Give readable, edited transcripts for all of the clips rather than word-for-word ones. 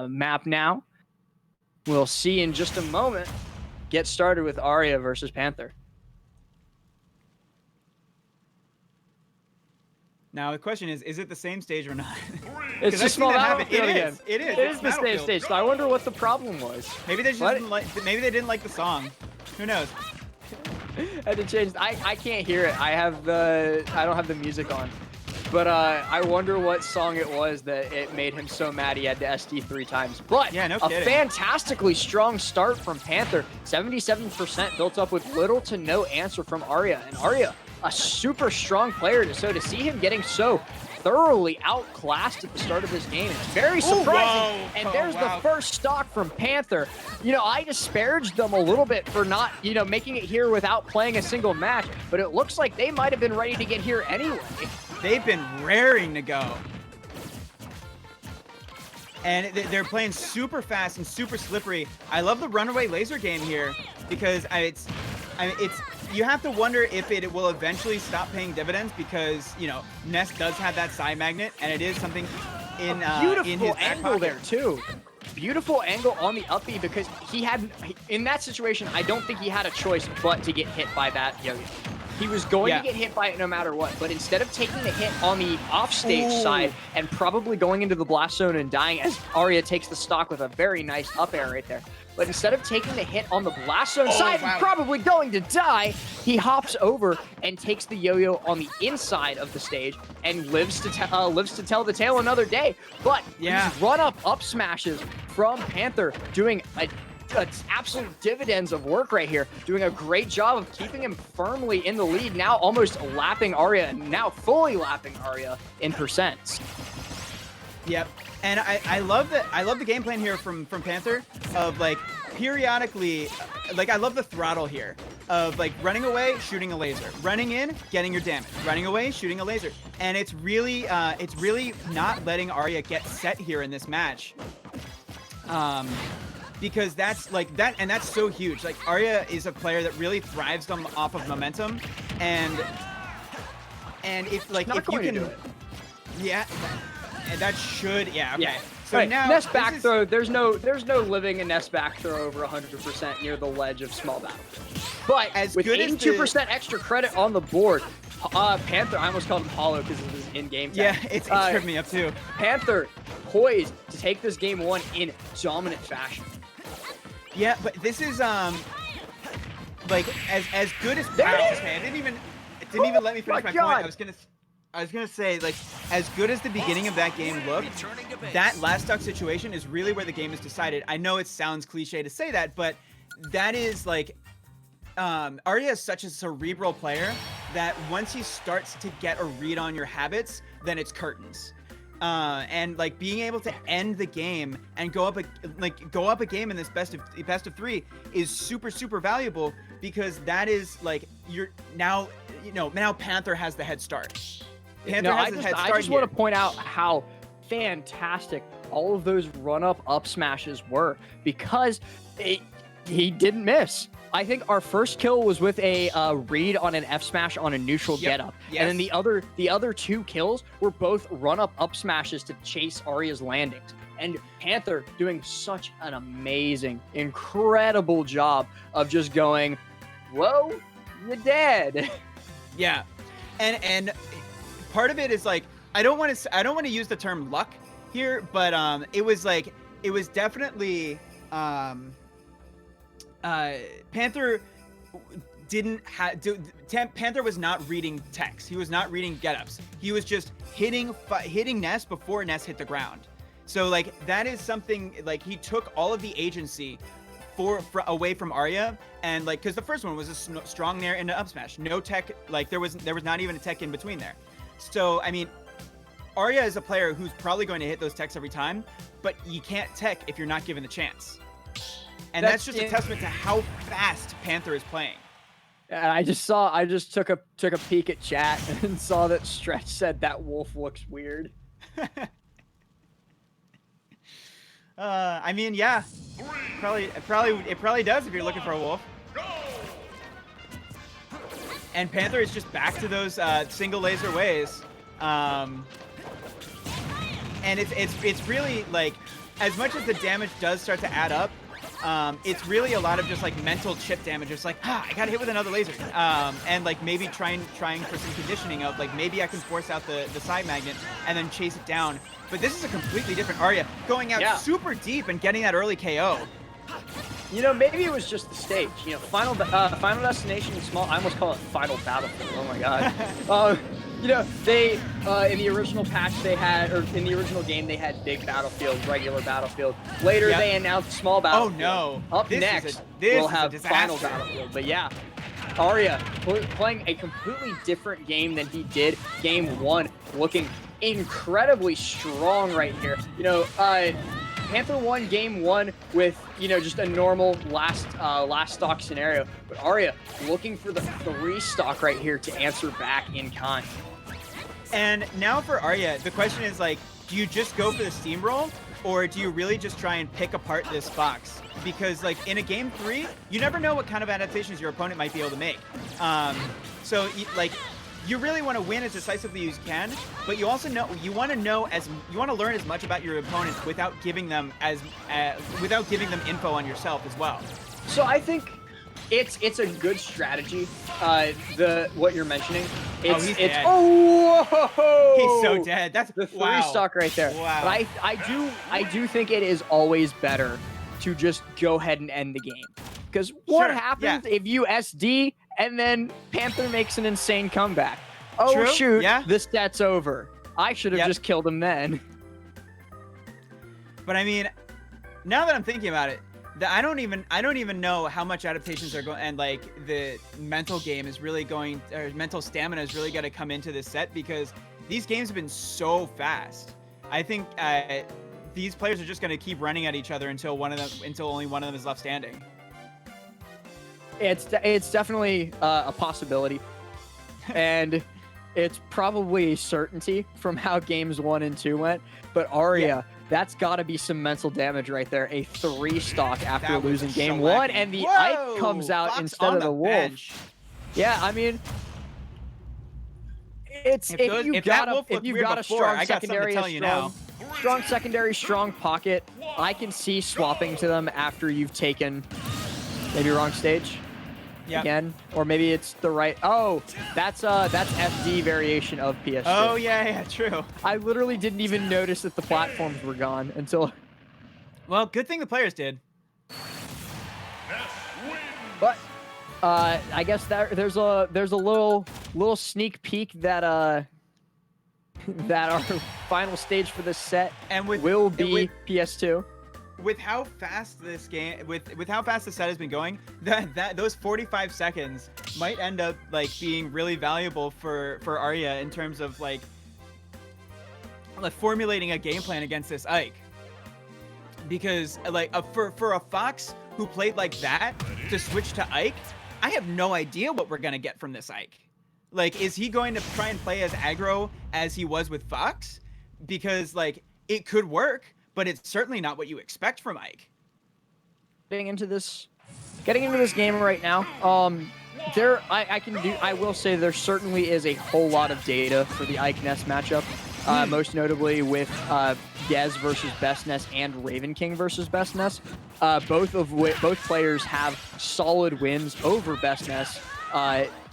map now. We'll see in just a moment. Get started with Aryeh versus Panther. Now the question is it the same stage or not? It's just small battlefield again. It is. It is the same stage. So I wonder what the problem was. Maybe they just didn't like. Maybe they didn't like the song. Who knows? I had to change. I can't hear it. I don't have the music on. But I wonder what song it was that it made him so mad he had to SD 3 times. But yeah, no a kidding. Fantastically strong start from Panther. 77% built up with little to no answer from Aryeh. And Aryeh, a super strong player. So to see him getting so thoroughly outclassed at the start of this game, it's very surprising. And there's the first stock from Panther. You know, I disparaged them a little bit for not, you know, making it here without playing a single match, but it looks like they might have been ready to get here anyway. They've been raring to go. And they're playing super fast and super slippery. I love the runaway laser game here because you have to wonder if it will eventually stop paying dividends because, you know, Ness does have that side magnet and it is something in his angle there too. Beautiful angle on the up B because he had, in that situation, I don't think he had a choice but to get hit by that yo-yo. He was going to get hit by it no matter what, but instead of taking the hit on the offstage side and probably going into the blast zone and dying, as Aryeh takes the stock with a very nice up air right there, but instead of taking the hit on the blast zone side and probably going to die, he hops over and takes the yo-yo on the inside of the stage and lives to tell the tale another day. But these run-up smashes from Panther doing absolute dividends of work right here, doing a great job of keeping him firmly in the lead, now almost lapping Aryeh, and now fully lapping Aryeh in percents. Yep, and I love the game plan here from Panther of like periodically, like I love the throttle here of like running away, shooting a laser, running in, getting your damage, running away, shooting a laser, and it's really not letting Aryeh get set here in this match. Because that's like that, and that's so huge. Like Aryeh is a player that really thrives off of momentum, and if like if you can, that should okay. So now Ness back throw. There's no living a Ness back throw over 100% near the ledge of small battle. But as with good 82% extra credit on the board, Panther, I almost called him Hollow because of his in-game tag. Yeah, it tripped me up too. Panther poised to take this game 1 in dominant fashion. Yeah, but this is like as good as it didn't even let me finish my point. I was gonna say, like, as good as the beginning of that game looked, that last stock situation is really where the game is decided. I know it sounds cliche to say that, but that is like Aryeh is such a cerebral player that once he starts to get a read on your habits, then it's curtains. And like being able to end the game and go up a game in this best of 3 is super valuable because that is like now Panther has the head start. I just want to point out how fantastic all of those run-up smashes were because he didn't miss. I think our first kill was with a read on an F smash on a neutral getup, and then the other 2 kills were both run-up smashes to chase Aryeh's landings. And Panther doing such an amazing, incredible job of just going, "Whoa, you're dead." Yeah, and part of it is like I don't want to use the term luck here, but it was definitely. Panther Panther was not reading text. He was not reading get-ups. He was just hitting Ness before Ness hit the ground. So like that is something like he took all of the agency away from Aryeh, and like because the first one was a strong nair into up smash, no tech, like there was not even a tech in between there. So I mean, Aryeh is a player who's probably going to hit those techs every time, but you can't tech if you're not given the chance. And that's just a testament to how fast Panther is playing. I just took a peek at chat and saw that Stretch said that wolf looks weird. I mean, yeah, it probably does if you're looking for a wolf. And Panther is just back to those single laser ways. And it's really like, as much as the damage does start to add up, it's really a lot of just like mental chip damage. It's like, I got hit with another laser, and like maybe trying for some conditioning of like maybe I can force out the side magnet and then chase it down. But this is a completely different Aryeh going out super deep and getting that early KO. You know, maybe it was just the stage. You know, Final Destination is small. I almost call it Final Battlefield. Oh my god. You know, they in the original patch they had, or in the original game they had big Battlefield, regular Battlefield. Later they announced small Battlefield. Oh no! Up next we'll have Final Battlefield. But yeah, Aryeh playing a completely different game than he did game 1, looking incredibly strong right here. You know, Panther won game 1 with, you know, just a normal last stock scenario, but Aryeh looking for the 3 stock right here to answer back in kind. And now for Aryeh, the question is like, do you just go for the steamroll, or do you really just try and pick apart this Fox? Because like in a game 3, you never know what kind of adaptations your opponent might be able to make. So like, you really want to win as decisively as you can, but you also know you want to learn as much about your opponents without giving them info on yourself as well. So I think it's a good strategy. What you're mentioning. He's dead. Oh, he's so dead. That's the 3 stock right there. Wow. But I do think it is always better to just go ahead and end the game. Because what happens if you SD and then Panther makes an insane comeback? Oh, shoot, the set's over. I should have just killed him then. But I mean, now that I'm thinking about it, I don't even know how much adaptations are going, and like the mental game is really going, or mental stamina is really going to come into this set, because these games have been so fast. I think these players are just going to keep running at each other until only one of them is left standing. It's definitely a possibility, and it's probably a certainty from how games 1 and 2 went. But Aryeh, that's got to be some mental damage right there. A 3 stock after losing game 1, and the Ike comes out Fox instead of the Wolf. Bench. Yeah, I mean, if you've got a strong secondary, strong pocket, I can see swapping to them after you've taken maybe wrong stage. Again, or maybe it's the right. Oh, that's FD variation of PS2. Oh yeah, true. I literally didn't even notice that the platforms were gone until. Well, good thing the players did. But I guess that there's a little sneak peek that that our final stage for this set will be PS2. With how fast this game, with how fast the set has been going, those 45 seconds might end up like being really valuable for Aryeh in terms of like formulating a game plan against this Ike. Because like for a Fox who played like that to switch to Ike, I have no idea what we're gonna get from this Ike. Like, is he going to try and play as aggro as he was with Fox? Because like it could work, but it's certainly not what you expect from Ike. Getting into this game right now, I will say there certainly is a whole lot of data for the Ike Ness matchup, most notably with Dez versus Best Ness and Raven King versus Best Ness. Both players have solid wins over Best Ness,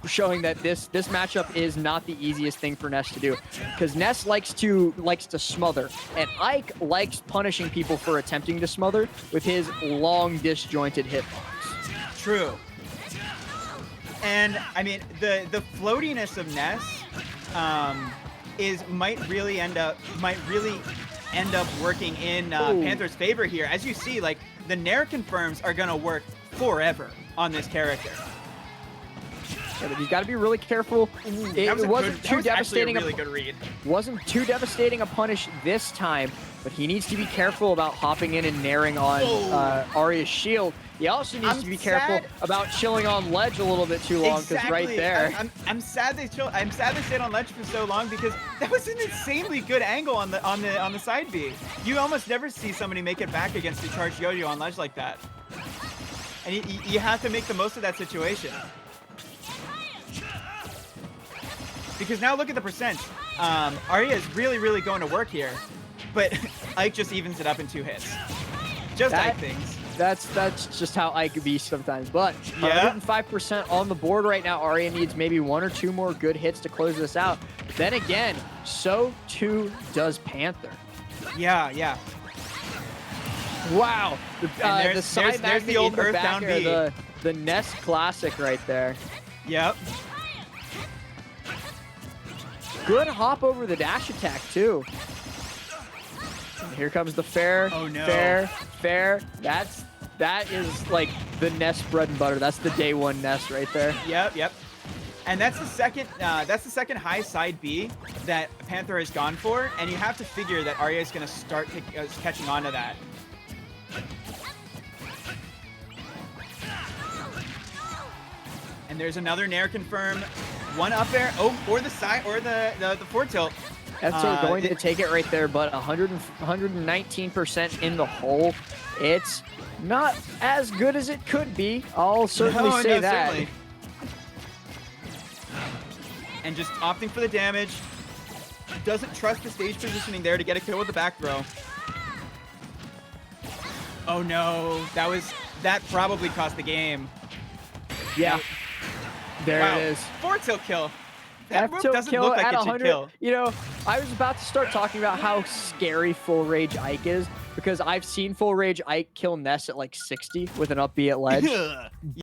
showing that this matchup is not the easiest thing for Ness to do, because Ness likes to smother, and Ike likes punishing people for attempting to smother with his long disjointed hitbox. True. And I mean the floatiness of Ness might really end up working in Panther's favor here. As you see, like the Nair confirms are gonna work forever on this character. Yeah, but he's got to be really careful. It wasn't too devastating. Really good read. Wasn't too devastating a punish this time, but he needs to be careful about hopping in and naring on Aryeh's shield. He also needs to be careful about chilling on ledge a little bit too long, because right there. I'm sad they stayed on ledge for so long, because that was an insanely good angle on the side B. You almost never see somebody make it back against the charged yo-yo on ledge like that, and you have to make the most of that situation. Because now look at the percent. Aryeh is really, really going to work here. but Ike just evens it up in 2 hits. Just Ike things. That's just how Ike could be sometimes. But 105% on the board right now. Aryeh needs maybe 1 or 2 more good hits to close this out. Then again, so too does Panther. Yeah, yeah. Wow. The side there's the old Earthbound B. The Nest classic right there. Yep. Good hop over the dash attack too. Here comes the fair. Oh no. Fair. That is like the Nest bread and butter. That's the day 1 Nest right there. Yep. And that's the second high side B that Panther has gone for, and you have to figure that Aryeh is going to start catching on to that. And there's another Nair confirm. 1 up air. Oh, or the side, or the forward tilt. Etso going to take it right there, but 119% in the hole. It's not as good as it could be. I'll certainly say that. Certainly. And just opting for the damage. Doesn't trust the stage positioning there to get a kill with the back throw. Oh no, that probably cost the game. Yeah. There it is. Forward tilt kill. That move doesn't kill look like at it should 100. kill. You know, I was about to start talking about how scary Full Rage Ike is because I've seen Full Rage Ike kill Ness at like 60 with an up B at ledge.